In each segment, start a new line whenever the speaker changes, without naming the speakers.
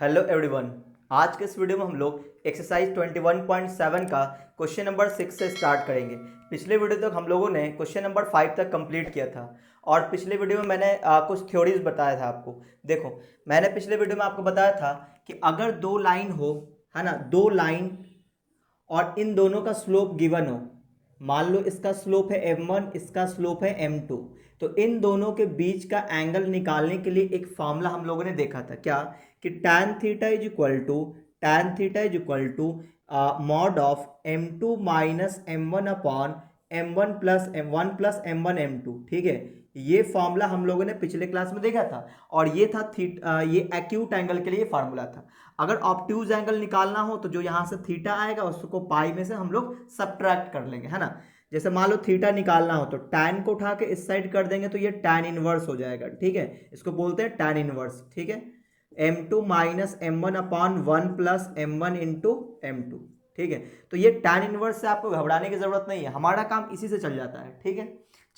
Hello everyone. आज के इस वीडियो में हम लोग एक्सरसाइज 21.7 का क्वेश्चन नंबर 6 से स्टार्ट करेंगे। पिछले वीडियो तक हम लोगों ने क्वेश्चन नंबर 5 तक कंप्लीट किया था और पिछले वीडियो में मैंने कुछ थ्योरीज बताया था आपको। देखो, मैंने पिछले वीडियो में आपको बताया था कि अगर दो लाइन हो, है ना, दो लाइन और इन दोनों का स्लोप गिवन हो, मान लो इसका स्लोप है m1, इसका स्लोप है m2, तो इन दोनों के बीच का एंगल निकालने के लिए एक फॉर्मूला हम लोगों ने देखा था, क्या कि tan theta is equal to mod of m2 minus m1 upon m1 plus m1 m2। ठीक है, ये फॉर्मूला हम लोगों ने पिछले क्लास में देखा था और ये था ये एक्यूट एंगल के लिए फार्मूला था। अगर ऑब्ट्यूज एंगल निकालना हो तो जो यहाँ से थीटा आएगा उसको पाई में से हम लोग सब्ट्रैक्ट कर लेंगे, है ना। जैसे मान लो थीटा निकालना हो तो टैन को उठा के इस साइड कर देंगे तो ये टैन इनवर्स हो जाएगा। ठीक है, इसको बोलते हैं टैन इनवर्स। ठीक है, m2 minus m1 upon 1 plus m1 into m2। ठीक है, तो ये टैन इनवर्स से आपको घबराने की जरूरत नहीं है, हमारा काम इसी से चल जाता है। ठीक है,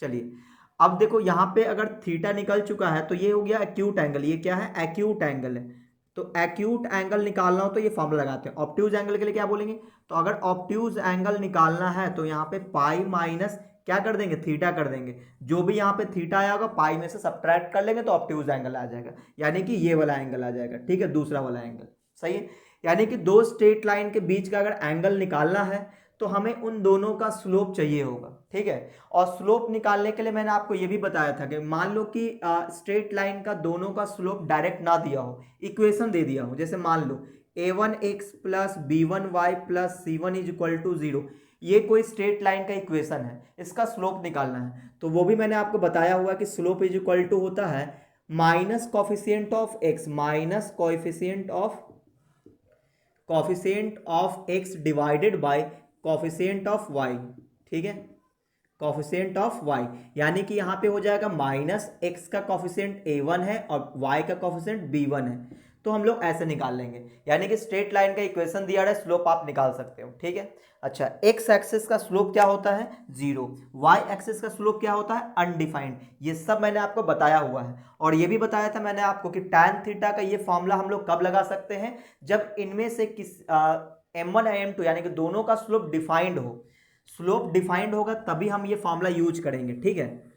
चलिए अब देखो यहाँ पे अगर थीटा निकल चुका है तो ये हो गया एक्यूट एंगल। ये क्या है? एक्यूट एंगल है। तो एक्यूट एंगल निकालना हो तो ये फॉर्मूला लगाते हैं। ऑब्ट्यूज एंगल के लिए क्या बोलेंगे? तो अगर ऑब्ट्यूज एंगल निकालना है तो यहाँ पे पाई माइनस क्या कर देंगे? थीटा कर देंगे। जो भी यहाँ पे थीटा आया होगा पाई में से सब्ट्रैक्ट कर लेंगे तो ऑब्ट्यूज एंगल आ जाएगा, यानी कि ये वाला एंगल आ जाएगा। ठीक है, दूसरा वाला एंगल। सही है, यानी कि दो स्ट्रेट लाइन के बीच का अगर एंगल निकालना है तो हमें उन दोनों का स्लोप चाहिए होगा। ठीक है, और स्लोप निकालने के लिए मैंने आपको ये भी बताया था कि मान लो कि स्ट्रेट लाइन का दोनों का स्लोप डायरेक्ट ना दिया हो, इक्वेशन दे दिया हो। जैसे मान लो a1x plus b1y plus c1 is equal to 0, ये कोई स्ट्रेट लाइन का इक्वेशन है, इसका स्लोप निकालना है तो वो भी मैंने आपको बताया हुआ कि स्लोप इज इक्वल टू होता है minus coefficient of x minus coefficient of x divided by coefficient of y। ठीक है, कॉफिशिएंट ऑफ y, यानी कि यहाँ पे हो जाएगा माइनस x का कॉफिशिएंट a1 है और y का कॉफिशिएंट b1 है, तो हम लोग ऐसे निकाल लेंगे। यानी कि स्ट्रेट लाइन का इक्वेशन दिया है, स्लोप आप निकाल सकते हो। ठीक है, अच्छा, x एक्सिस का स्लोप क्या होता है? 0। y एक्सिस का स्लोप क्या होता है? अनडिफाइंड। ये सब मैंने आपको बताया हुआ है और ये भी बताया था मैंने आपको कि tan थीटा का ये फॉर्मूला हम लोग कब लगा सकते हैं? जब इनमें से किस m1 या m2 यानी कि दोनों का स्लोप डिफाइंड हो। स्लोप डिफाइंड होगा तभी हम ये फॉर्मूला यूज करेंगे। ठीक है,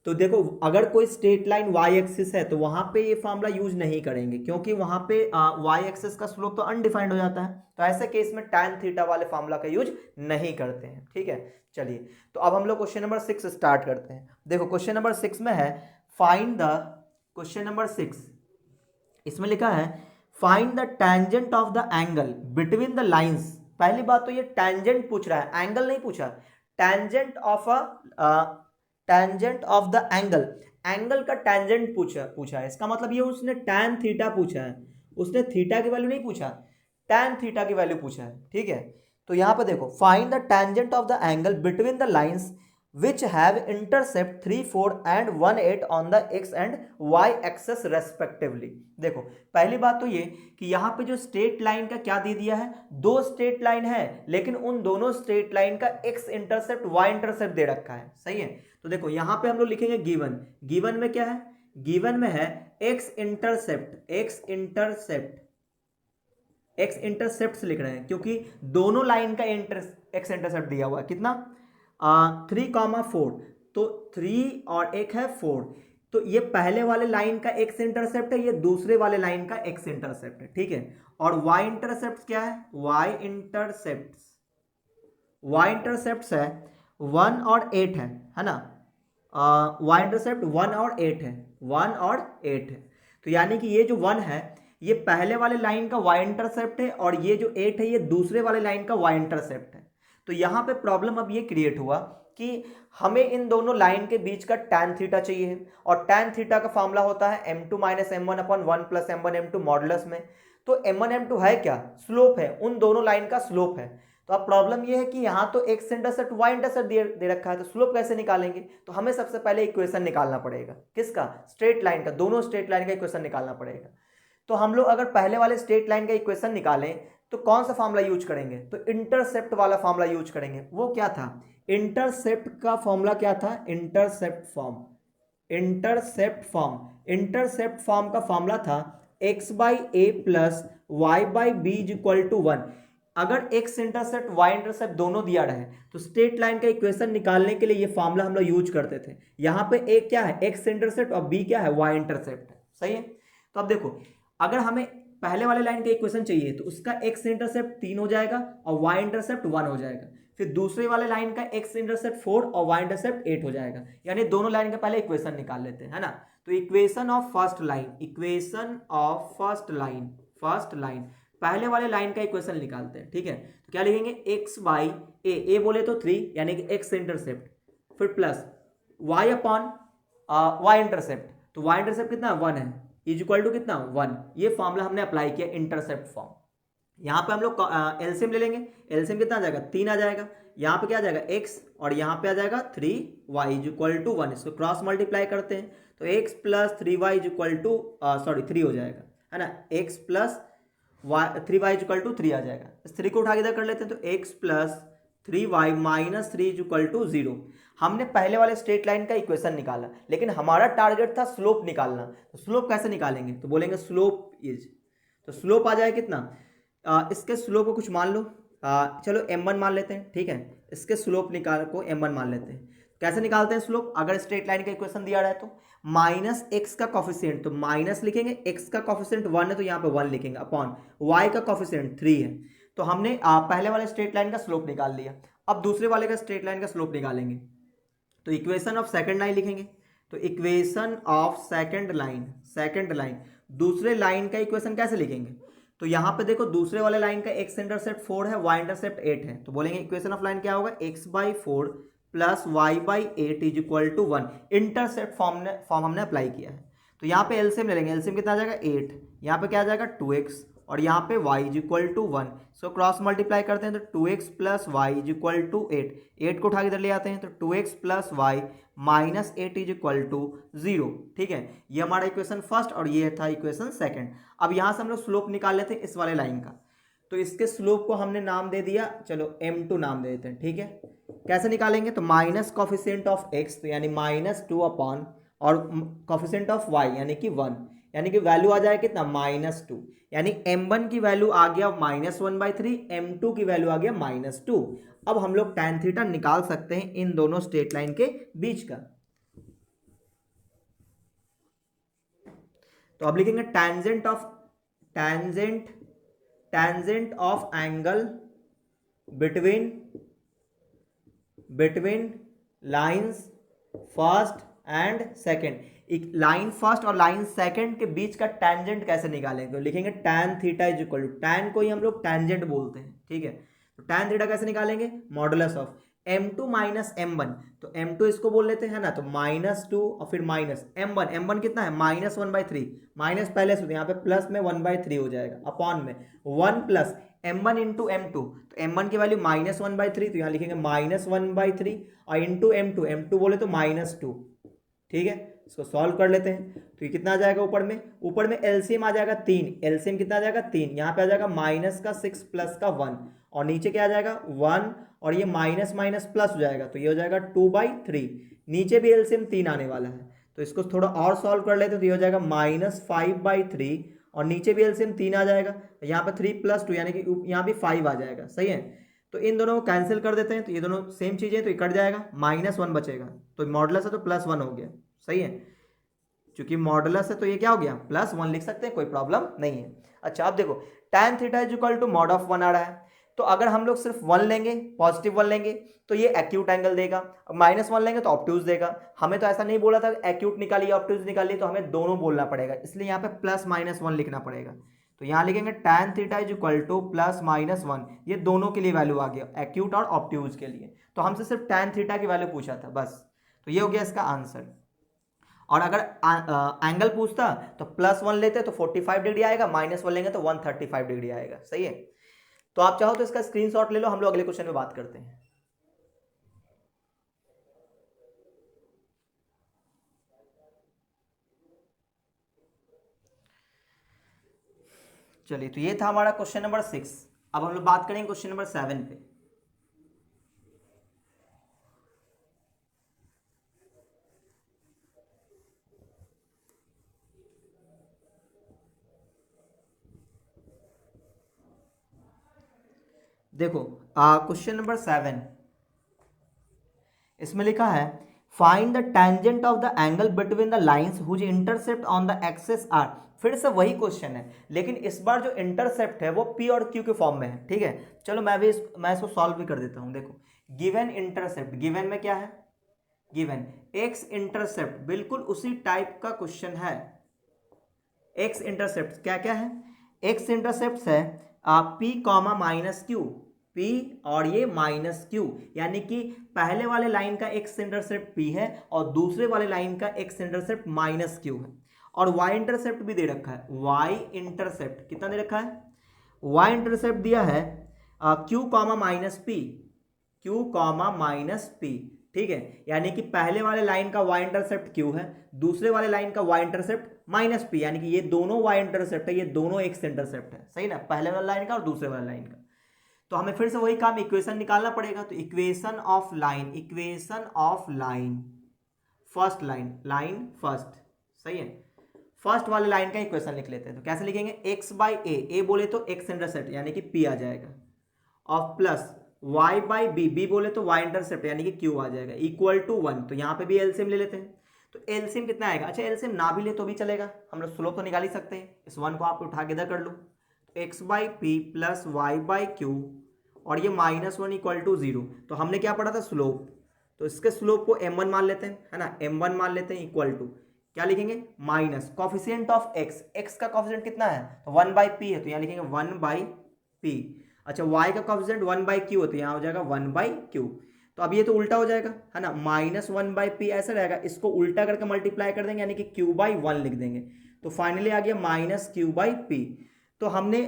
तो देखो अगर कोई स्ट्रेट लाइन वाई एक्सिस है तो वहां पे ये फॉर्मूला यूज नहीं करेंगे क्योंकि वहां पे वाई एक्सिस का स्लोप तो अनडिफाइंड हो जाता है, तो ऐसे केस में tan थीटा वाले फॉर्मूला का यूज नहीं करते हैं। ठीक है, चलिए तो अब हम लोग क्वेश्चन नंबर 6 स्टार्ट करते हैं। देखो क्वेश्चन नंबर 6 में है फाइंड द, क्वेश्चन नंबर 6 इसमें लिखा है find the tangent of the angle between the lines. पहली बात तो ये टेंजेंट पूछ रहा है, एंगल नहीं पूछा। Tangent of the angle, angle का टेंजेंट पूछा है। इसका मतलब ये उसने tan थीटा पूछा है, उसने थीटा की वैल्यू नहीं पूछा, tan थीटा की वैल्यू पूछा है। ठीक है, तो यहां पर देखो find the tangent of the angle between the lines which have intercept 3 4 and 1 8 on the x and y axis respectively। देखो पहली बात तो ये कि यहाँ पे जो स्ट्रेट लाइन का क्या दे दिया है, दो स्ट्रेट लाइन है लेकिन उन दोनों स्ट्रेट लाइन का x इंटरसेप्ट y इंटरसेप्ट दे रखा है। सही है, तो देखो यहाँ पे हम लोग लिखेंगे गिवन। गिवन में क्या है? गिवन में है x इंटरसेप्ट लिख रहे हैं क्योंकि दोनों लाइन का x इंटरसेप्ट दिया हुआ है। कितना? 3,4, तो 3 और एक है 4, तो ये पहले वाले लाइन का x इंटरसेप्ट है, ये दूसरे वाले लाइन का x इंटरसेप्ट है। ठीक है, और y इंटरसेप्ट क्या है? y इंटरसेप्ट है 1 और 8 है ना। y इंटरसेप्ट 1 और 8 है, 1 और 8 है, तो यानी कि ये जो 1 है ये पहले वाले लाइन का y इंटरसेप्ट है और ये जो 8 है ये दूसरे वाले लाइन का y इंटरसेप्ट है। तो यहां पे प्रॉब्लम अब ये क्रिएट हुआ कि हमें इन दोनों लाइन के बीच का tan थीटा चाहिए और tan थीटा का फॉर्मूला होता है m2 minus m1 upon 1 plus m1 m2 modulus में। तो m1 m2 है क्या? स्लोप है, उन दोनों लाइन का स्लोप है। तो अब प्रॉब्लम ये है कि यहाँ तो x इंटरसेप्ट y इंटरसेप्ट दे रखा है, तो स्लोप कैसे निकालेंगे? तो हमें सबसे पहले इक्वेशन निकालना पड़ेगा। किसका? स्ट्रेट लाइन का, दोनों स्ट्रेट लाइन का इक्वेशन निकालना पड़ेगा। तो हम लोग अगर पहले वाले स्ट्रेट लाइन का इक्वेशन निकालें तो कौन सा फॉर्मूला यूज करेंगे? तो इंटरसेप्ट वाला फॉर्मूला यूज करेंगे। वो क्या था? इंटरसेप्ट का फॉर्मूला क्या था? इंटरसेप्ट फॉर्म का फॉर्मूला था x by a plus y by b is equal to 1। अगर x इंटरसेप्ट y इंटरसेप्ट दोनों दिया रहे तो स्ट्रेट लाइन का इक्वेशन निकालने के लिए ये फॉर्मूला हम लोग यूज करते थे। यहाँ पे a क्या है, x इंटरसेप्ट, और b क्या है, y इंटरसेप्ट है। सही है। तो अब देखो, अगर हमें पहले वाले लाइन का इक्वेशन चाहिए तो उसका x इंटरसेप्ट 3 हो जाएगा और y इंटरसेप्ट 1 हो जाएगा। फिर दूसरे वाले लाइन का x इंटरसेप्ट 4 और y इंटरसेप्ट 8 हो जाएगा। यानी दोनों लाइन का पहले इक्वेशन निकाल लेते हैं, है ना। तो equation of first line, equation of first line पहले वाले लाइन का इक्वेशन निकालते हैं। ठीक है, तो क्या लिखेंगे, x बाई ए बोले तो 3 यानी कि x इंटरसेप्ट, फिर plus y upon y intercept, तो y इंटरसेप्ट कितना 1 है, इज इक्वल टू कितना 1। ये फॉर्मूला हमने अप्लाई किया इंटरसेप्ट फॉर्म। यहाँ पे हम लोग एलसीएम ले लेंगे, एलसीएम कितना आ जाएगा, 3 आ जाएगा। यहाँ पे क्या आ जाएगा x और यहाँ पे आ जाएगा 3y इज इक्वल टू 1। इसको क्रॉस मल्टीप्लाई करते हैं तो x plus 3y is equal to 3 हो जाएगा, है ना। x plus 3y is equal to 3 आ जाएगा। इस 3 को उठा के इधर कर लेते हैं तो x plus 3y minus 3 is equal to 0। हमने पहले वाले स्ट्रेट लाइन का इक्वेशन निकाला, लेकिन हमारा टारगेट था स्लोप निकालना। तो स्लोप कैसे निकालेंगे, तो बोलेंगे स्लोप इज, तो स्लोप आ जाए कितना, इसके स्लोप को कुछ मान लो, चलो m1 मान लेते हैं। ठीक है, इसके स्लोप निकाल को m1 मान लेते हैं। कैसे निकालते हैं स्लोप, अगर स्ट्रेट लाइन का इक्वेशन दिया रहा है तो माइनस एक्स का कॉफिशिएंट, तो माइनस लिखेंगे, एक्स का कॉफिशिएंट 1 है तो यहाँ पे 1 लिखेंगे, अपॉन वाई का कॉफिशिएंट 3 है। तो हमने पहले वाले स्ट्रेट लाइन का स्लोप निकाल लिया। अब दूसरे वाले का स्ट्रेट लाइन का स्लोप निकालेंगे, तो इक्वेशन ऑफ सेकंड लाइन लिखेंगे। तो इक्वेशन ऑफ सेकंड लाइन दूसरे लाइन का इक्वेशन कैसे लिखेंगे, तो यहां पे देखो दूसरे वाले लाइन का x इंटरसेप्ट 4 है, y इंटरसेप्ट 8 है, तो बोलेंगे इक्वेशन ऑफ लाइन क्या होगा, x by 4 plus y by 8 is equal to 1। Intercept form हमने अप्लाई किया है। तो यहाँ पे एलसीएम ले लेंगे, एलसीएम कितना आ जाएगा 8, यहाँ पे क्या आ जाएगा 2x और यहाँ पे y is equal to 1। So cross multiply करते हैं तो 2x plus y is equal to 8 को उठा के इधर ले आते हैं तो 2x plus y minus 8 is equal to 0। ठीक है, ये हमारा इक्वेशन फर्स्ट और ये था इक्वेशन सेकंड। अब यहाँ से हम लोग स्लोप निकाल लेते हैं इस वाले लाइन का, तो इसके स्लोप को हमने नाम दे दिया, चलो m2 नाम दे देते हैं। ठीक है, कैसे निकालेंगे, तो माइनस कॉफिशिएंट ऑफ x, तो यानी -2 अपॉन, और कॉफिशिएंट ऑफ y यानी कि 1, यानी कि वैल्यू आ जाए कितना -2, यानी m1 की वैल्यू आ गया -1/3, m2 की वैल्यू आ गया -2। अब हम लोग tan थीटा निकाल सकते हैं इन दोनों स्ट्रेट लाइन के बीच का। तो अब लिखेंगे tangent of angle between lines first and second. Line first और लाइन सेकंड के बीच का टेंजेंट कैसे निकालेंगे, तो लिखेंगे tan theta is equal to, tan को ही हम लोग टेंजेंट बोलते हैं। ठीक है, तो tan थीटा कैसे निकालेंगे, modulus of m2 minus m1, तो m2 इसको बोल लेते हैं ना, तो -2 और फिर माइनस m1 कितना है -1/3, माइनस पहले से, तो यहाँ पे प्लस में 1/3 हो जाएगा, अपॉन में 1 प्लस m1 इंटू m2, तो m1 की वैल्यू -1/3, तो यहाँ लिखेंगे -1/3 और इंटू m2 बोले तो -2। ठीक है, इसको सॉल्व कर लेते हैं तो ये कितना आ जाएगा, ऊपर में एलसीएम आ जाएगा 3, एलसीएम कितना आ जाएगा 3, यहाँ पे आ जाएगा -6 प्लस का 1 और नीचे क्या आ जाएगा 1 और ये माइनस माइनस प्लस हो जाएगा, तो ये हो जाएगा 2/3। नीचे भी एलसीएम 3 आने वाला है, तो इसको थोड़ा और सॉल्व कर लेते हैं तो ये हो जाएगा -5/3 और नीचे भी एलसीएम 3 आ जाएगा, यहाँ पे 3 + 2 यानी कि यहाँ भी 5 आ जाएगा। सही है, तो इन दोनों को कैंसिल कर देते हैं, तो ये दोनों सेम चीज़ें, तो ये कट जाएगा, -1 बचेगा, तो मॉडुलस है तो +1 हो गया। सही है, क्योंकि मॉडुलस है तो ये क्या हो गया, +1 लिख सकते हैं, कोई प्रॉब्लम नहीं है। अच्छा, अब देखो tan theta is equal to mod of 1 आ रहा है, तो अगर हम लोग सिर्फ 1 लेंगे, पॉजिटिव 1 लेंगे तो ये एक्यूट एंगल देगा, -1 लेंगे तो ऑब्ट्यूज देगा। हमें तो ऐसा नहीं बोला था एक्यूट निकालिए ऑब्ट्यूज निकालिए, तो हमें दोनों बोलना पड़ेगा, इसलिए यहाँ पे +-1 लिखना पड़ेगा। तो यहाँ लिखेंगे tan theta is equal to +-1, ये दोनों के लिए वैल्यू आ गया, एक्यूट और ऑब्ट्यूज के लिए। तो हमसे सिर्फ tan थीटा की वैल्यू पूछा था बस, तो ये हो गया इसका आंसर। और अगर एंगल पूछता तो +1 लेते तो 45 डिग्री आएगा, -1 लेंगे तो 135 डिग्री आएगा। सही है, तो आप चाहो तो इसका स्क्रीनशॉट ले लो, हम लोग अगले क्वेश्चन में बात करते हैं। चलिए, तो ये था हमारा क्वेश्चन नंबर 6। अब हम लोग बात करेंगे क्वेश्चन नंबर 7 पे। देखो क्वेश्चन नंबर 7, इसमें लिखा है find the tangent of the angle between the lines whose intercept on the axis are. फिर से वही क्वेश्चन है, लेकिन इस बार जो इंटरसेप्ट है वो पी और क्यू के फॉर्म में है। ठीक है, चलो मैं इसको सॉल्व भी कर देता हूं। देखो गिवन इंटरसेप्ट, गिवन में क्या है, गिवन एक्स इंटरसेप्ट, बिल्कुल उसी टाइप का क्वेश्चन है। एक्स इंटरसेप्ट क्या क्या है, एक्स इंटरसेप्ट है P comma minus Q, P और ये माइनस क्यू, यानी कि पहले वाले लाइन का एक्स इंटरसेप्ट पी है और दूसरे वाले लाइन का एक्स इंटरसेप्ट माइनस क्यू है। और वाई इंटरसेप्ट भी दे रखा है, वाई इंटरसेप्ट कितना दे रखा है, वाई इंटरसेप्ट दिया है Q comma minus P, Q comma minus P. ठीक है, यानी कि पहले वाले लाइन का वाई इंटरसेप्ट क्यू है, दूसरे वाले लाइन का वाई इंटरसेप्ट माइनस पी, यानी कि ये दोनों वाई इंटरसेप्ट है, ये दोनों एक्स इंटरसेप्ट है। सही ना, पहले वाले लाइन का और दूसरे वाले लाइन का। तो हमें फिर से वही काम, इक्वेशन निकालना पड़ेगा। तो equation of line, equation of line, first line, line first, सही है, फर्स्ट वाले लाइन का इक्वेशन लिख लेते हैं। तो कैसे लिखेंगे, एक्स बाई ए बोले तो एक्स इंटरसेप्ट यानी कि पी आ जाएगा, और प्लस y बाई बी बोले तो y इंटरसेप्ट यानी कि q आ जाएगा, इक्वल टू 1। तो यहाँ पे भी एलसीएम ले लेते हैं। तो एलसीएम कितना आएगा, अच्छा एलसीएम ना भी ले तो भी चलेगा, हम लोग स्लोप तो निकाल ही सकते हैं। इस 1 को आप उठा के इधर कर लो, x by p plus y by q, और ये -1 इक्वल टू 0। तो हमने क्या पढ़ा था, स्लोप, तो इसके स्लोप को m1 मान लेते हैं, है ना, m1 मान लेते हैं, इक्वल टू क्या लिखेंगे, minus coefficient of x, x का कॉफिशिएंट कितना है, तो 1 बाई पी है, तो यहाँ लिखेंगे 1 बाई पी। अच्छा y का कॉफिशिएंट 1 बाई क्यू है, तो यहाँ हो जाएगा 1 बाई क्यू। तो अब ये तो उल्टा हो जाएगा, है ना, -1 बाई पी ऐसा रहेगा, इसको उल्टा करके मल्टीप्लाई कर देंगे, यानी कि q बाई 1 लिख देंगे। तो फाइनली आ गया -q बाई पी। तो हमने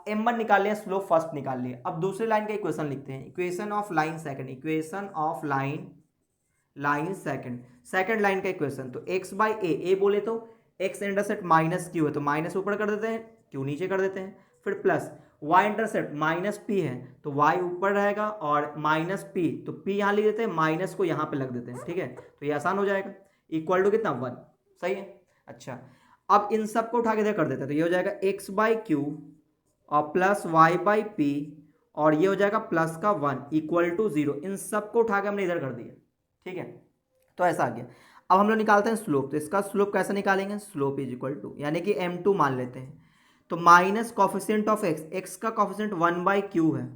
m1 निकाल लिया, स्लोप फर्स्ट निकाल लिया। अब दूसरे लाइन का इक्वेशन लिखते हैं, equation of line second, equation of line, line second, second line का इक्वेशन। तो x बाई ए बोले तो x इंटरसेप्ट माइनस क्यू है, तो माइनस ऊपर कर देते हैं, क्यू नीचे कर देते हैं, फिर plus y intercept minus P है, तो y ऊपर रहेगा और माइनस पी, तो p यहाँ लिख देते हैं, माइनस को यहाँ पे लग देते हैं। ठीक है, तो ये आसान हो जाएगा, इक्वल टू कितना 1, सही है। अच्छा अब इन सबको उठा के इधर कर देते हैं, तो ये हो जाएगा x बाई क्यू और प्लस वाई बाई पी, और ये हो जाएगा प्लस का 1 इक्वल टू 0। इन सबको उठा के हमने इधर कर दिया। ठीक है, तो ऐसा आ गया। अब हम लोग निकालते हैं स्लोप, तो इसका स्लोप कैसे निकालेंगे, स्लोप इज इक्वल टू, यानी कि m2 मान लेते हैं, तो minus coefficient of x, x का कॉफिशिएंट 1 बाई क्यू है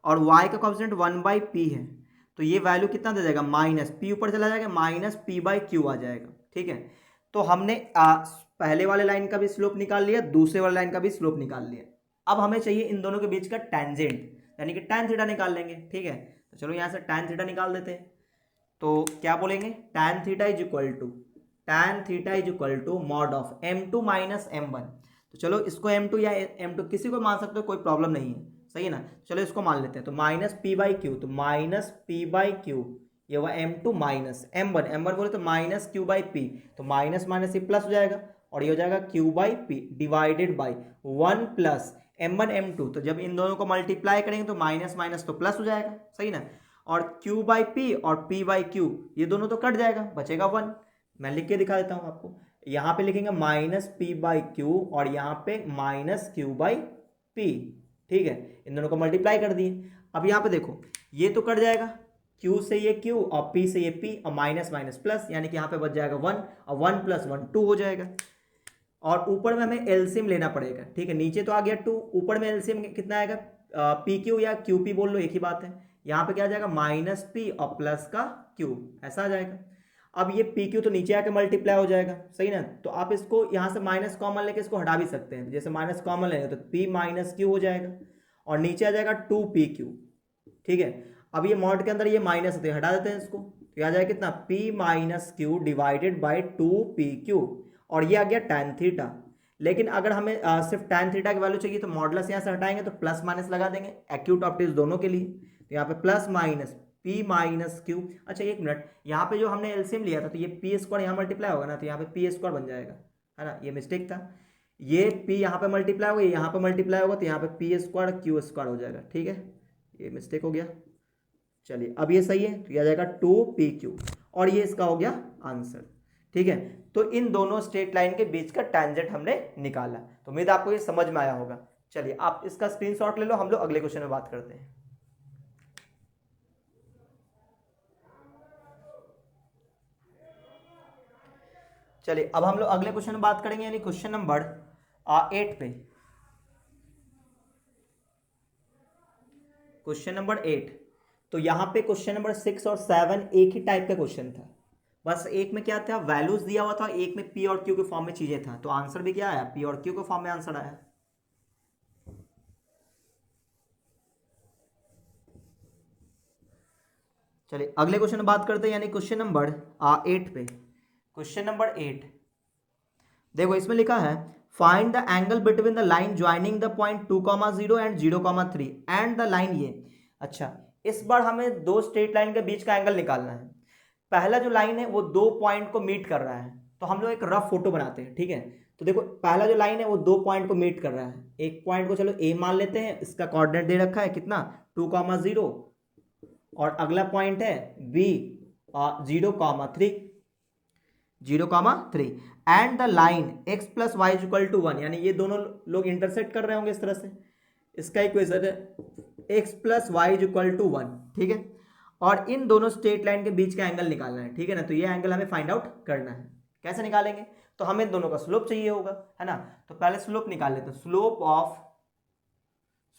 और y का कॉफिशिएंट 1 बाई पी है, तो ये वैल्यू कितना दे देगा, माइनस पी ऊपर चला जाएगा, माइनस पी बाई क्यू आ जाएगा। ठीक है, तो हमने पहले वाले लाइन का भी स्लोप निकाल लिया, दूसरे वाले लाइन का भी स्लोप निकाल लिया। अब हमें चाहिए इन दोनों के बीच का टेंजेंट, यानी कि tan थीटा निकाल लेंगे। ठीक है, तो चलो यहाँ से tan थीटा निकाल देते हैं। तो क्या बोलेंगे, tan theta is equal to, tan theta is equal to mod of m2 minus m1। तो चलो इसको m2 या m2 किसी को मान सकते हो, कोई प्रॉब्लम नहीं है, सही है ना। चलो इसको मान लेते हैं, तो माइनस पी बाई क्यू, तो माइनस पी बाई क्यू, ये हुआ m2 माइनस m1 बोले तो माइनस क्यू बाई पी, तो माइनस माइनस ये प्लस हो जाएगा, और ये हो जाएगा Q by P divided by 1 plus m1 m2। तो जब इन दोनों को मल्टीप्लाई करेंगे तो माइनस माइनस तो प्लस हो जाएगा, सही ना, और q बाई पी और p बाई क्यू ये दोनों तो कट जाएगा, बचेगा 1। मैं लिख के दिखा देता हूँ आपको, यहाँ पे लिखेंगे माइनस पी बाई क्यू और यहाँ पे माइनस क्यू बाई पी। ठीक है, इन दोनों को मल्टीप्लाई कर दिए। अब यहाँ पे देखो ये तो कट जाएगा, q से ये q और p से ये p, और माइनस माइनस प्लस, यानी कि यहाँ पे बच जाएगा 1, और 1 प्लस 1 2 हो जाएगा। और ऊपर में हमें एलसीएम लेना पड़ेगा। ठीक है, नीचे तो आ गया 2, ऊपर में एलसीएम कितना आएगा, पी क्यू या क्यू पी बोल लो, एक ही बात है। यहाँ पे क्या आ जाएगा, माइनस पी और प्लस का क्यू, ऐसा आ जाएगा। अब ये पी क्यू तो नीचे आके मल्टीप्लाई हो जाएगा, सही ना। तो आप इसको यहाँ से माइनस कॉमन लेके इसको हटा भी सकते हैं, जैसे माइनस कॉमन लेंगे तो पी माइनस क्यू हो जाएगा, और नीचे आ जाएगा 2 पी क्यू। ठीक है, अब ये मॉड के अंदर ये माइनस होते हैं, हटा देते हैं इसको, तो ये आ जाएगा कितना, P minus Q divided by 2 P Q, और ये आ गया tan थीटा। लेकिन अगर हमें सिर्फ tan थीटा की वैल्यू चाहिए तो मॉडुलस यहाँ से हटाएंगे तो प्लस माइनस लगा देंगे, एक्यूट ऑप्टिक्स दोनों के लिए। तो यहाँ पे plus minus P minus Q. अच्छा एक मिनट, यहाँ पे जो हमने एलसीएम लिया था तो ये पी स्क्वायर यहाँ मल्टीप्लाई होगा ना, तो यहाँ पे पी स्क्वायर बन जाएगा, है ना, ये मिस्टेक था। ये पी यहाँ पे मल्टीप्लाई होगा, यहाँ पे मल्टीप्लाई होगा, तो यहाँ पे पी स्क्वायर क्यू स्क्वायर हो जाएगा। ठीक है, ये मिस्टेक हो गया। चलिए अब ये सही है, तो ये आ जाएगा 2 पी क्यू, और ये इसका हो गया आंसर। ठीक है, तो इन दोनों स्ट्रेट लाइन के बीच का टेंजेंट हमने निकाला। तो उम्मीद आपको ये समझ में आया होगा। चलिए आप इसका स्क्रीनशॉट ले लो, हम लोग अगले क्वेश्चन में बात करते हैं। चलिए अब हम लोग अगले क्वेश्चन में बात करेंगे, यानी क्वेश्चन नंबर 8 पे। क्वेश्चन नंबर 8, तो यहाँ पे क्वेश्चन नंबर 6 और 7 एक ही टाइप का क्वेश्चन था, बस एक में क्या था, वैल्यूज दिया हुआ था, एक में पी और क्यू के फॉर्म में चीजें था। तो आंसर भी क्या आया, पी और क्यू के फॉर्म में आंसर आया। चलिए अगले क्वेश्चन में बात करते हैं, यानी क्वेश्चन नंबर 8 पे। क्वेश्चन नंबर 8 देखो, इसमें लिखा है find the angle between the line joining the point 2,0 and 0,3 and the line ये। अच्छा, इस बार हमें दो स्ट्रेट लाइन के बीच का एंगल निकालना है। पहला जो लाइन है वो दो पॉइंट को मीट कर रहा है, तो हम लोग एक रफ फोटो बनाते हैं, ठीक है। तो देखो पहला जो लाइन है वो दो पॉइंट को मीट कर रहा है। एक पॉइंट को चलो ए मान लेते हैं, इसका कोऑर्डिनेट दे रखा है कितना, 2,0, और अगला पॉइंट है B 0,3, 0,3 and the line x plus y equal to 1, यानी ये दोनों लोग इंटरसेक्ट कर रहे होंगे इस तरह से। इसका इक्वेशन है x plus y equal to 1, ठीक है। और इन दोनों स्ट्रेट लाइन के बीच का एंगल निकालना है, ठीक है ना। तो ये एंगल हमें फाइंड आउट करना है। कैसे निकालेंगे, तो हमें दोनों का स्लोप चाहिए होगा, है ना। तो पहले स्लोप निकाल लेते हैं।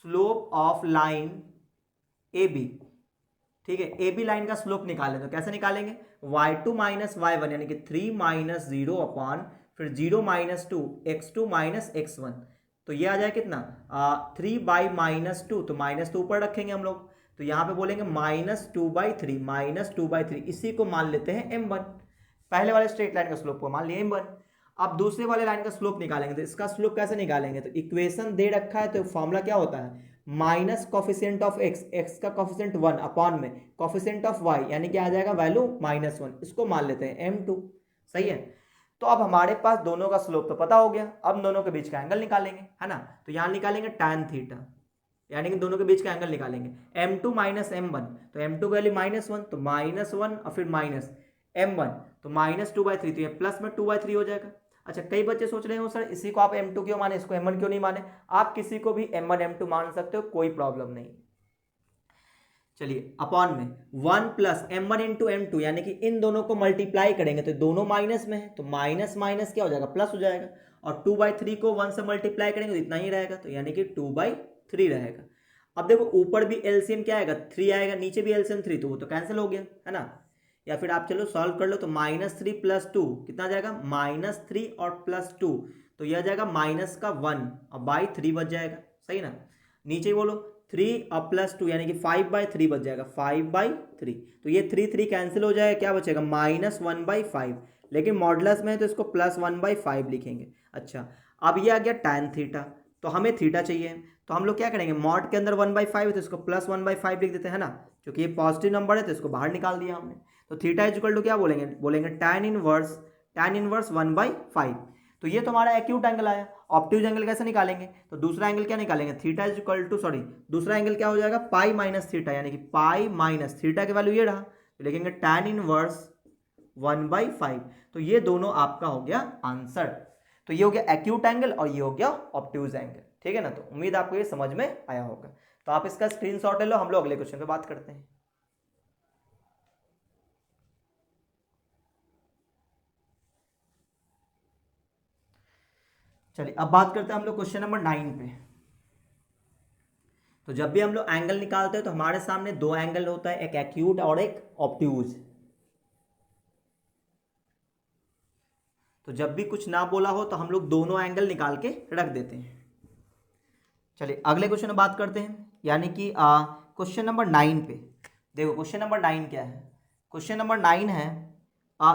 Slope of line A B, ठीक है। ए बी लाइन का स्लोप निकालें तो कैसे निकालेंगे, y2 माइनस y1, यानी कि 3 माइनस 0 अपॉन फिर 0 माइनस 2 x2 माइनस x1। तो ये आ जाए कितना 3 बाई माइनस 2, तो माइनस 2 ऊपर रखेंगे हम लोग, तो यहाँ पे बोलेंगे -2/3, -2/3, इसी को मान लेते हैं m1। पहले वाले स्ट्रेट लाइन का स्लोप को मान लिया m1। अब दूसरे वाले लाइन का स्लोप निकालेंगे, तो इसका स्लोप कैसे निकालेंगे, तो इक्वेशन दे रखा है, तो फॉर्मूला क्या होता है, माइनस कॉफिशिएंट ऑफ x का कॉफिशिएंट 1 अपॉन में कॉफिशिएंट ऑफ y, यानी कि आ जाएगा वैल्यू -1, इसको मान लेते हैं m2। सही है। तो अब हमारे पास दोनों का स्लोप तो पता हो गया, अब दोनों के बीच का एंगल निकालेंगे, है ना। तो यहाँ निकालेंगे tan थीटा, यानी कि दोनों के बीच का एंगल निकालेंगे m2 माइनस m1, तो m2 की वैल्यू -1, तो -1 और फिर माइनस m1, तो -2/3, तो ये प्लस में 2/3 हो जाएगा। अच्छा, कई बच्चे सोच रहे हो सर इसी को आप m2 क्यों माने, इसको m1 क्यों नहीं माने। आप किसी को भी m1 m2 मान सकते हो, कोई प्रॉब्लम नहीं। चलिए अपॉन में 1 प्लस m1 इंटू m2, यानी कि इन दोनों को मल्टीप्लाई करेंगे तो दोनों माइनस में है, तो माइनस माइनस क्या हो जाएगा, प्लस हो जाएगा। और 2/3 को 1 से मल्टीप्लाई करेंगे तो इतना ही रहेगा, तो यानी कि 2/3 रहेगा। अब देखो ऊपर भी एलसीएम क्या आएगा, 3 आएगा, नीचे भी एलसीएम 3, तो वो तो कैंसिल हो गया, है ना। या फिर आप चलो सॉल्व कर लो, तो -3 + 2 कितना जाएगा, -3 और +2, तो यह जाएगा माइनस का 1 और बाई 3 बच जाएगा। सही ना। नीचे ही बोलो 3 और +2, यानी कि 5/3 बच जाएगा, 5/3। तो ये 3 कैंसिल हो जाएगा, क्या बचेगा, -1/5। लेकिन मॉडुलस में है तो इसको +1/5 लिखेंगे। अच्छा, अब ये आ गया tan थीटा, तो हमें थीटा चाहिए, तो हम लोग क्या करेंगे, मॉड के अंदर 1/5 है तो इसको +1/5 लिख देते हैं ना, क्योंकि ये पॉजिटिव नंबर है तो इसको बाहर निकाल दिया हमने। तो थीटा इक्वल टू क्या बोलेंगे tan इनवर्स 1/5। तो ये तो हमारा एक्यूट एंगल आया। ऑब्ट्यूज एंगल कैसे निकालेंगे, तो दूसरा एंगल क्या निकालेंगे, थीटा दूसरा एंगल क्या हो जाएगा, पाई माइनस थीटा, यानी कि पाई माइनस थीटा की वैल्यू ये रहा, तो लिखेंगे tan इनवर्स 1/5। तो ये दोनों आपका हो गया आंसर। तो ये हो गया एक्यूट एंगल और ये हो गया ऑब्ट्यूज एंगल, ठीक है ना। तो उम्मीद आपको ये समझ में आया होगा। तो आप इसका स्क्रीनशॉट ले लो, हम लोग अगले क्वेश्चन पे बात करते हैं। चलिए अब बात करते हैं हम लोग क्वेश्चन नंबर 9 पे। तो जब भी हम लोग एंगल निकालते हैं तो हमारे सामने दो एंगल होता है, एक एक्यूट और एक ऑब्ट्यूज। तो जब भी कुछ ना बोला हो तो हम लोग दोनों एंगल निकाल के रख देते हैं। चलिए अगले क्वेश्चन में बात करते हैं, यानी कि क्वेश्चन नंबर 9 पे। देखो क्वेश्चन नंबर 9 क्या है, क्वेश्चन नंबर 9 है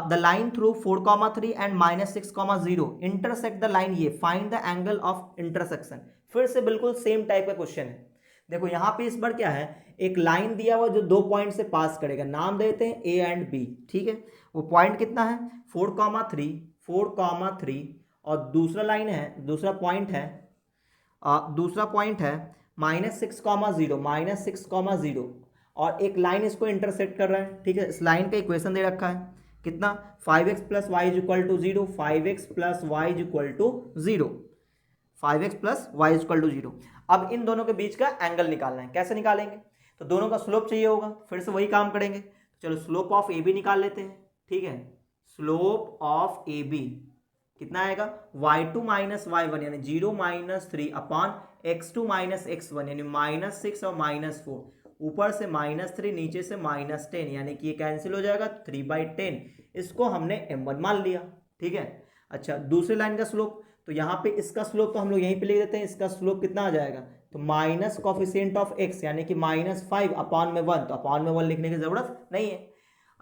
the line through 4,3 and -6,0 intersect the line ये, find the angle of intersection. फिर से बिल्कुल सेम टाइप का क्वेश्चन है। देखो यहाँ पे इस बार क्या है, एक लाइन दिया हुआ जो दो पॉइंट से पास करेगा, नाम देते हैं ए एंड बी, ठीक है। वो पॉइंट कितना है 4,3 और दूसरा लाइन है, दूसरा पॉइंट है -6,0 और एक लाइन इसको इंटरसेक्ट कर रहा है, ठीक है। इस लाइन का इक्वेशन दे रखा है कितना, 5x + y = 0, 5x + y = 0, 5x + y = 0। अब इन दोनों के बीच का एंगल निकालना है, कैसे निकालेंगे, तो दोनों का स्लोप चाहिए होगा, फिर से वही काम करेंगे। चलो स्लोप ऑफ ए बी निकाल लेते हैं, ठीक है। स्लोप ऑफ ए बी कितना आएगा y2 माइनस y1 यानी 0 minus 3 upon x2 minus x1 यानी -6 और -4, ऊपर से -3 नीचे से -10 यानी कि ये कैंसिल हो जाएगा 3/10। इसको हमने m1 मान लिया, ठीक है। अच्छा दूसरी लाइन का स्लोप, तो यहाँ पे इसका स्लोप तो हम लोग यहीं पे लिख देते हैं, इसका स्लोप कितना आ जाएगा, तो माइनस कॉफिशिएंट ऑफ x यानी कि -5 अपॉन में 1, तो अपॉन में 1 लिखने की जरूरत नहीं है।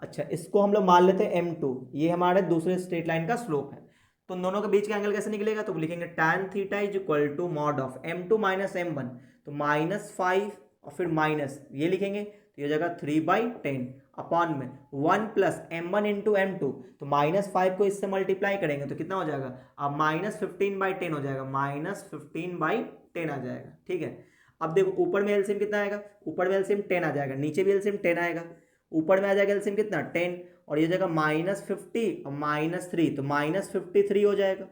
अच्छा इसको हम लोग मान लेते हैं m2, ये हमारे दूसरे स्ट्रेट लाइन का स्लोप है। तो उन दोनों के बीच का एंगल कैसे निकलेगा, तो लिखेंगे tan theta is equal to mod of m2 minus m1, तो -5 और फिर माइनस ये लिखेंगे, तो ये हो जाएगा 3/10 अपॉन में 1 प्लस m1 इंटू m2, तो -5 को इससे मल्टीप्लाई करेंगे तो कितना हो जाएगा, अब -15/10 हो जाएगा, -15/10 आ जाएगा, ठीक है। अब देखो ऊपर में एलसीएम कितना आएगा, ऊपर में एलसीएम 10 आ जाएगा, नीचे भी एलसीएम 10 आएगा, ऊपर में आ जाएगा एलसीएम कितना 10 और ये जगह -50 और -3 तो -53 हो जाएगा,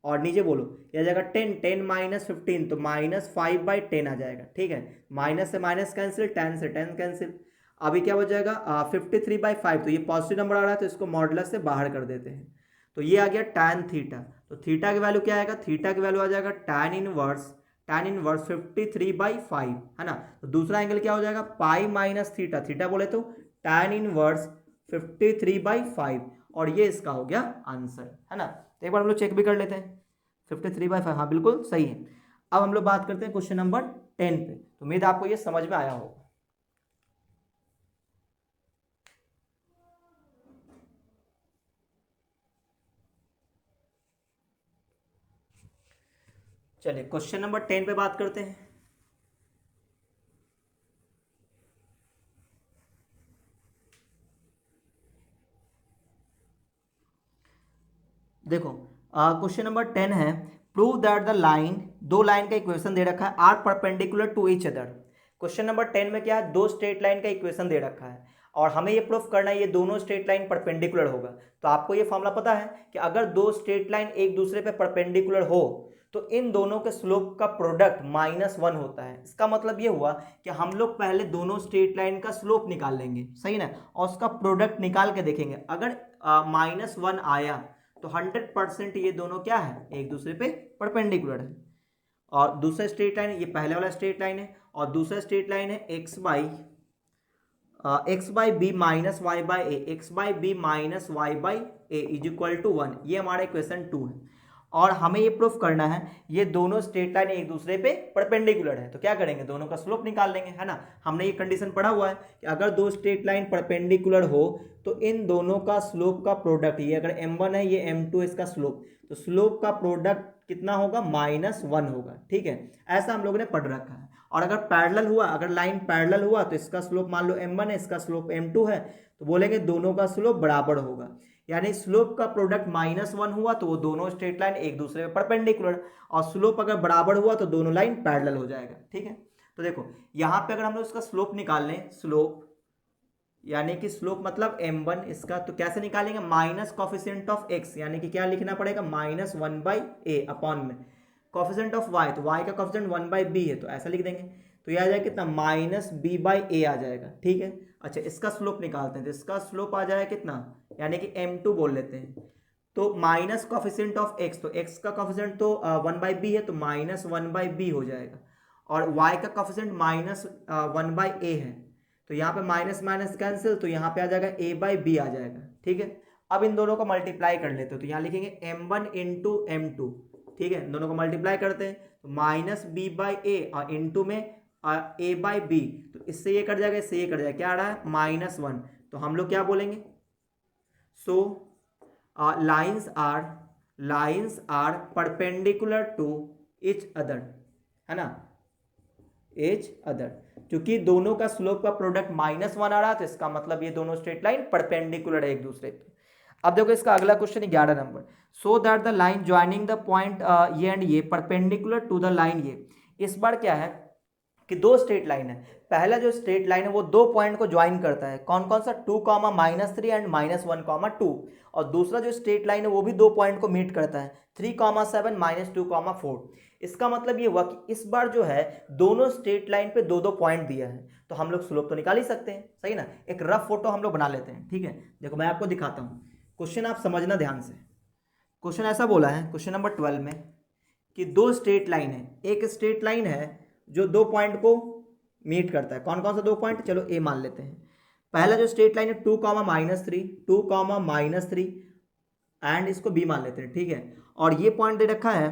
और नीचे बोलो यह जाएगा 10 माइनस 15 तो -5/10 आ जाएगा, ठीक है। माइनस से माइनस कैंसिल, 10 से 10 कैंसिल, अभी क्या हो जाएगा 53/5, तो ये पॉजिटिव नंबर आ रहा है तो इसको मॉडुलस से बाहर कर देते हैं, तो ये आ गया tan थीटा। तो थीटा की वैल्यू क्या आएगा, थीटा की वैल्यू आ जाएगा tan इनवर्स 53/5 है ना। तो दूसरा एंगल क्या हो जाएगा पाई माइनस थीटा, थीटा बोले तो tan इनवर्स 53/5, और ये इसका हो गया आंसर, है ना। तो एक बार हम लोग चेक भी कर लेते हैं, 53/5 हाँ बिल्कुल सही है। अब हम लोग बात करते हैं क्वेश्चन नंबर 10 पे, तो उम्मीद आपको ये समझ में आया होगा। चलिए क्वेश्चन नंबर 10 पे बात करते हैं। देखो क्वेश्चन नंबर 10 है, प्रूव दैट द लाइन, दो लाइन का इक्वेशन दे रखा है, are perpendicular to each other. Question number 10 में क्या है, दो स्ट्रेट लाइन का इक्वेशन दे रखा है और हमें ये प्रूफ करना है ये दोनों स्ट्रेट लाइन परपेंडिकुलर होगा। तो आपको ये फॉर्मूला पता है कि अगर दो स्ट्रेट लाइन एक दूसरे पे परपेंडिकुलर हो तो इन दोनों के स्लोप का प्रोडक्ट -1 होता है। इसका मतलब ये हुआ कि हम लोग पहले दोनों स्ट्रेट लाइन का स्लोप निकाल लेंगे, सही ना, और उसका प्रोडक्ट निकाल के देखेंगे, अगर -1 आया तो 100% ये दोनों क्या है, एक दूसरे पे परपेंडिकुलर है। और दूसरा स्ट्रेट लाइन, ये पहले वाला स्ट्रेट लाइन है, और दूसरा स्ट्रेट लाइन है x by b minus y by a, x by b minus y by a is equal to 1, ये हमारा इक्वेशन 2 है। और हमें ये प्रूफ करना है ये दोनों स्ट्रेट लाइन एक दूसरे पे परपेंडिकुलर है, तो क्या करेंगे, दोनों का स्लोप निकाल लेंगे, है ना। हमने ये कंडीशन पढ़ा हुआ है कि अगर दो स्ट्रेट लाइन परपेंडिकुलर हो तो इन दोनों का स्लोप का प्रोडक्ट, ये अगर m1 है ये m2 इसका स्लोप, तो स्लोप का प्रोडक्ट कितना होगा -1 होगा, ठीक है। ऐसा हम लोगों ने पढ़ रखा है। और अगर पैरेलल हुआ, अगर लाइन पैरेलल हुआ तो इसका स्लोप मान लो m1 है, इसका स्लोप m2 है, तो बोलेंगे दोनों का स्लोप बराबर होगा, यानी स्लोप का प्रोडक्ट -1 हुआ तो वो दोनों स्ट्रेट लाइन एक दूसरे पे परपेंडिकुलर, और स्लोप अगर बराबर हुआ तो दोनों लाइन पैरेलल हो जाएगा, ठीक है। तो देखो यहाँ पे अगर हम लोग इसका स्लोप निकाल लें, स्लोप यानी कि स्लोप मतलब m1 इसका, तो कैसे निकालेंगे, माइनस कॉफिशिएंट ऑफ x यानी कि क्या लिखना पड़ेगा -1/a अपॉन में कॉफिशिएंट ऑफ y, तो y का कॉफिशिएंट 1/b है तो ऐसा लिख देंगे, तो यह आ जाएगा कितना -b/a आ जाएगा, ठीक है। अच्छा इसका स्लोप निकालते हैं, तो इसका स्लोप आ जाएगा कितना, यानी कि m2 बोल लेते हैं, तो माइनस कॉफिशिएंट ऑफ x, तो x का कॉफिशिएंट तो 1/b है तो -1/b हो जाएगा, और y का कॉफिशिएंट -1/a है, तो यहाँ पे माइनस माइनस कैंसिल, तो यहाँ पे आ जाएगा a/b आ जाएगा, ठीक है। अब इन दोनों को मल्टीप्लाई कर लेते हो, तो यहाँ लिखेंगे m1 इंटू m2, ठीक है, इन दोनों को मल्टीप्लाई करते हैं तो -b/a और इंटू में a/b, तो इससे ये कट जाएगा, इससे ये कट जाएगा, क्या आ रहा है -1, तो हम लोग क्या बोलेंगे, so lines are perpendicular to each other, है ना, एच अदर, क्योंकि दोनों का स्लोप का प्रोडक्ट -1 आ रहा है तो इसका मतलब ये दोनों स्ट्रेट लाइन परपेंडिकुलर है एक दूसरे पे। अब देखो इसका अगला question 11 number, so that the line joining the point ये एंड ये परपेंडिकुलर टू द लाइन ये। इस बार क्या है कि दो स्ट्रेट लाइन है, पहला जो स्ट्रेट लाइन है वो दो पॉइंट को ज्वाइन करता है, कौन कौन सा 2, -3 एंड -1, 2, और दूसरा जो स्ट्रेट लाइन है वो भी दो पॉइंट को मीट करता है 3, 7, -2, 4। इसका मतलब ये हुआ कि इस बार जो है दोनों स्ट्रेट लाइन पे दो दो पॉइंट दिया है, तो हम लोग स्लोप तो निकाल ही सकते हैं, सही ना। एक रफ फोटो हम लोग बना लेते हैं, ठीक है। देखो मैं आपको दिखाता हूँ, क्वेश्चन आप समझना ध्यान से। क्वेश्चन ऐसा बोला है क्वेश्चन नंबर 12 में कि दो स्ट्रेट लाइन है, एक स्ट्रेट लाइन है जो दो पॉइंट को मीट करता है। कौन कौन सा दो पॉइंट, चलो ए मान लेते हैं। पहला जो स्ट्रेट लाइन है 2,-3, 2,-3 एंड इसको बी मान लेते हैं, ठीक है। और ये पॉइंट दे रखा है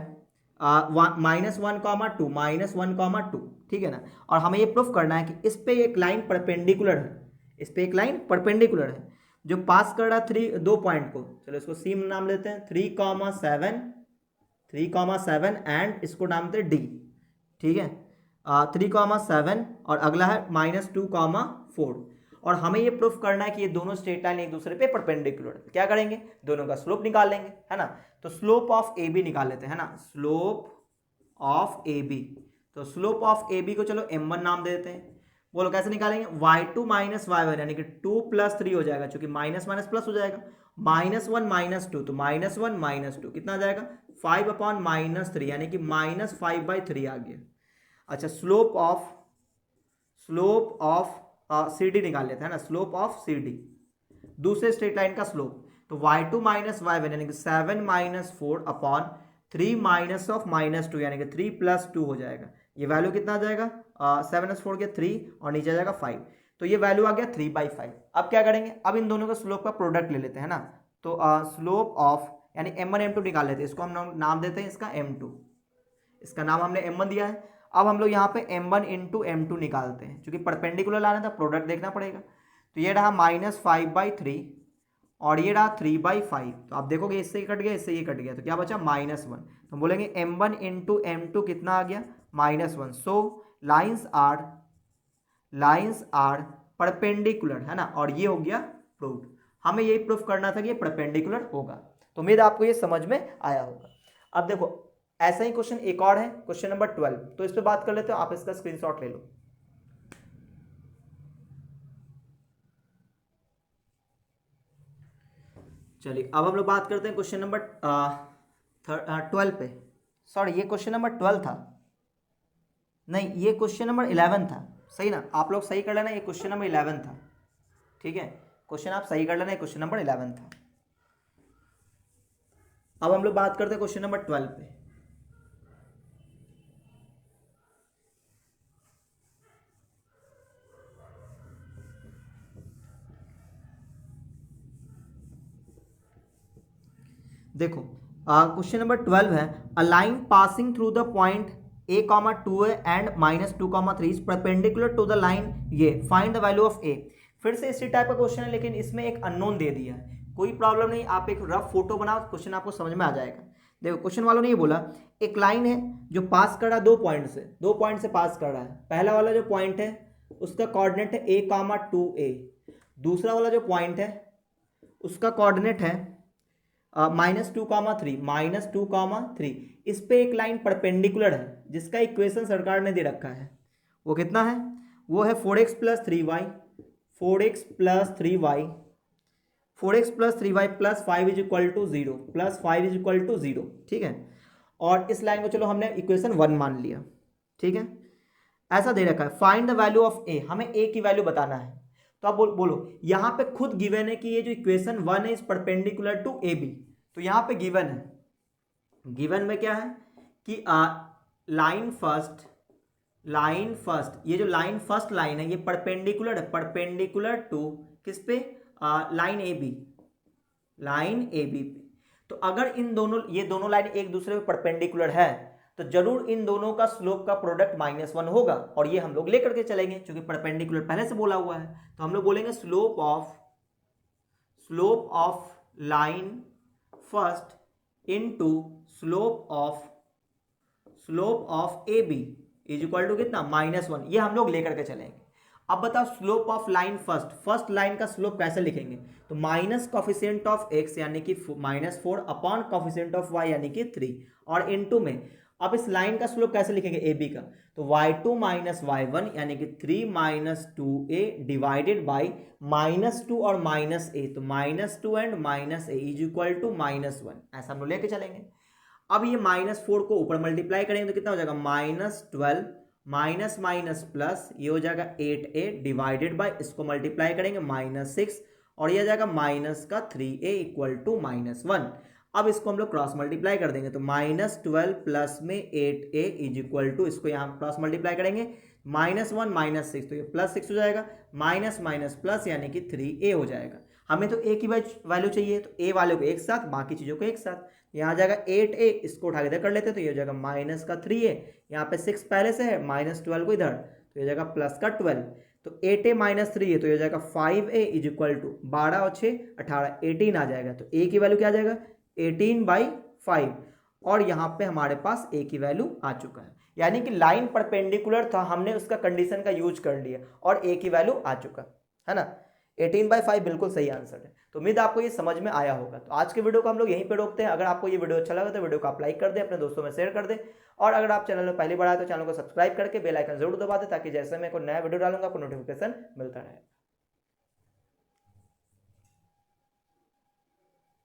-1,2, -1,2, ठीक है ना। और हमें ये प्रूफ करना है कि इस पे एक लाइन परपेंडिकुलर है, इस पे एक लाइन परपेंडिकुलर है जो पास कर रहा है दो पॉइंट को। चलो इसको सी नाम लेते हैं, 3,7 एंड इसको नाम देते हैं डी, ठीक है। 3,7 और अगला है -2,4। और हमें ये प्रूफ करना है कि ये दोनों स्ट्रेट लाइन एक दूसरे पे परपेंडिकुलर है। क्या करेंगे, दोनों का स्लोप निकाल लेंगे, है ना। तो स्लोप ऑफ ए बी निकाल लेते हैं, है ना, स्लोप ऑफ ए बी। तो स्लोप ऑफ ए बी को चलो m1 नाम दे देते हैं। बोलो कैसे निकालेंगे, y2 - y1 यानी कि 2 + 3 हो जाएगा, क्योंकि माइनस माइनस प्लस हो जाएगा। -1 - 2 तो -1 - 2 कितना आ जाएगा, 5/-3 यानी कि -5/3 आ गया। अच्छा, स्लोप ऑफ सी डी निकाल लेते हैं ना, स्लोप ऑफ सी डी, दूसरे स्ट्रेट लाइन का स्लोप। तो y2 - y1 यानी कि 7 - 4/3 -2 यानी कि 3 + 2 हो जाएगा। ये वैल्यू कितना आ जाएगा, 7 4 के 3 और नीचे आ जाएगा 5, तो ये वैल्यू आ गया 3/5। अब क्या करेंगे, अब इन दोनों का स्लोप का प्रोडक्ट ले लेते हैं ना। तो स्लोप ऑफ यानी m1 m2 निकाल लेते हैं, इसको हम नाम देते हैं इसका m2, इसका नाम हमने m1 दिया है। अब हम लोग यहाँ पे m1 × m2 निकालते हैं, क्योंकि परपेंडिकुलर लाना था, प्रोडक्ट देखना पड़ेगा। तो ये रहा -5/3 और ये रहा 3/5। तो आप देखोगे इससे ये कट गया, इससे ये कट गया, तो क्या बचा -1। तो हम बोलेंगे m1 × m2 कितना आ गया, -1। सो लाइन्स आर परपेंडिकुलर, है ना, और ये हो गया प्रूव्ड। हमें यही प्रूफ करना था कि ये परपेंडिकुलर होगा। तो उम्मीद आपको ये समझ में आया होगा। अब देखो ऐसा ही क्वेश्चन एक और है, क्वेश्चन नंबर 12, तो इस पे बात कर लेते हो। आप इसका स्क्रीनशॉट ले लो। चलिए अब हम लोग बात करते हैं क्वेश्चन नंबर 12 पे। सॉरी, ये क्वेश्चन नंबर 12 था, नहीं ये क्वेश्चन नंबर 11 था, सही ना, आप लोग सही कर लेना, ये क्वेश्चन नंबर 11 था, ठीक है। क्वेश्चन आप सही कर लेना, ये क्वेश्चन नंबर 11 था। अब हम लोग बात करते हैं क्वेश्चन नंबर 12 पे। देखो क्वेश्चन नंबर 12 है, a line passing through the point a, 2 and -2, 3 is perpendicular to the line ये, find the value of a। फिर से इसी टाइप का क्वेश्चन है, लेकिन इसमें एक अननोन दे दिया है। कोई प्रॉब्लम नहीं, आप एक रफ फोटो बनाओ, क्वेश्चन आपको समझ में आ जाएगा। देखो क्वेश्चन वालों ने ये बोला, एक लाइन है जो पास कर रहा है दो पॉइंट से पास कर रहा है। पहला वाला जो पॉइंट है उसका कोऑर्डिनेट है a, 2a। दूसरा वाला जो पॉइंट है उसका कोऑर्डिनेट है -2, 3। इस पे एक लाइन परपेंडिकुलर है जिसका इक्वेशन सरकार ने दे रखा है। वो कितना है, वो है 4x + 3y, 4x + 3y, 4x + 3y + 5 = 0, + 5 = 0, ठीक है। और इस लाइन को चलो हमने इक्वेशन 1 मान लिया, ठीक है। ऐसा दे रखा है, find the value of a, हमें a की वैल्यू बताना है। तो आप बोलो यहाँ पे खुद गिवन है कि ये जो इक्वेशन 1 है is perpendicular to A B. तो यहाँ पे गिवन है, गिवन में क्या है कि लाइन फर्स्ट, ये जो लाइन फर्स्ट लाइन है ये परपेंडिकुलर है, परपेंडिकुलर टू किस पे, लाइन ए बी पे। तो अगर ये दोनों लाइन एक दूसरे पे परपेंडिकुलर है तो जरूर इन दोनों का स्लोप का प्रोडक्ट -1 होगा, और ये हम लोग लेकर के चलेंगे क्योंकि परपेंडिकुलर पहले से बोला हुआ है। तो हम लोग बोलेंगे slope of line first into slope of A B is equal to कितना, -1। ये हम लोग लेकर के चलेंगे। अब बताओ slope of line first line का स्लोप कैसे लिखेंगे, तो माइनस कॉफिशिएंट ऑफ x यानी कि -4 अपॉन कॉफिशिएंट ऑफ y यानी कि 3, और इनटू में अब इस लाइन का स्लोप कैसे लिखेंगे ए बी का, तो y2 - y1 यानी कि 3 - 2a डिवाइडेड बाई -2 और -a, तो -2 and -a is equal to -1। ऐसा हम लोग लेके चलेंगे। अब ये -4 को ऊपर मल्टीप्लाई करेंगे तो कितना हो जाएगा, -12 माइनस माइनस प्लस, ये हो जाएगा 8a डिवाइडेड बाई, इसको मल्टीप्लाई करेंगे -6 और ये आ जाएगा -3a = -1। अब इसको हम लोग क्रॉस मल्टीप्लाई कर देंगे, तो -12 प्लस में 8a इज इक्वल टू, इसको यहाँ क्रॉस मल्टीप्लाई करेंगे, -1 -6, तो ये +6 हो जाएगा, माइनस माइनस प्लस यानी कि 3a हो जाएगा। हमें तो a की वैल्यू चाहिए, तो a वाले को एक साथ, बाकी चीज़ों को एक साथ, यहाँ आ जाएगा 8a, इसको उठा के इधर कर लेते हैं, तो ये हो जाएगा -3a, यहाँ पे 6 पहले से है, -12 को इधर, तो ये हो जाएगा +12, तो 8a -3a, तो ये हो जाएगा 5a इज इक्वल टू 12 और 6 18, 18 आ जाएगा। तो a की वैल्यू क्या आ जाएगा 18/5, और यहाँ पे हमारे पास a की वैल्यू आ चुका है, यानी कि लाइन परपेंडिकुलर था, हमने उसका कंडीशन का यूज कर लिया और a की वैल्यू आ चुका है ना। 18/5 बिल्कुल सही आंसर है। तो उम्मीद आपको ये समझ में आया होगा। तो आज के वीडियो को हम लोग यहीं पे रोकते हैं। अगर आपको ये वीडियो अच्छा लगा तो वीडियो को आप लाइक कर दें, अपने दोस्तों में शेयर कर दें, और अगर आप चैनल में पहली बार आए तो चैनल को सब्सक्राइब करके बेल आइकन जरूर दबा दें, ताकि जैसे मैं कोई नया वीडियो डालूंगा आपको नोटिफिकेशन मिलता रहे।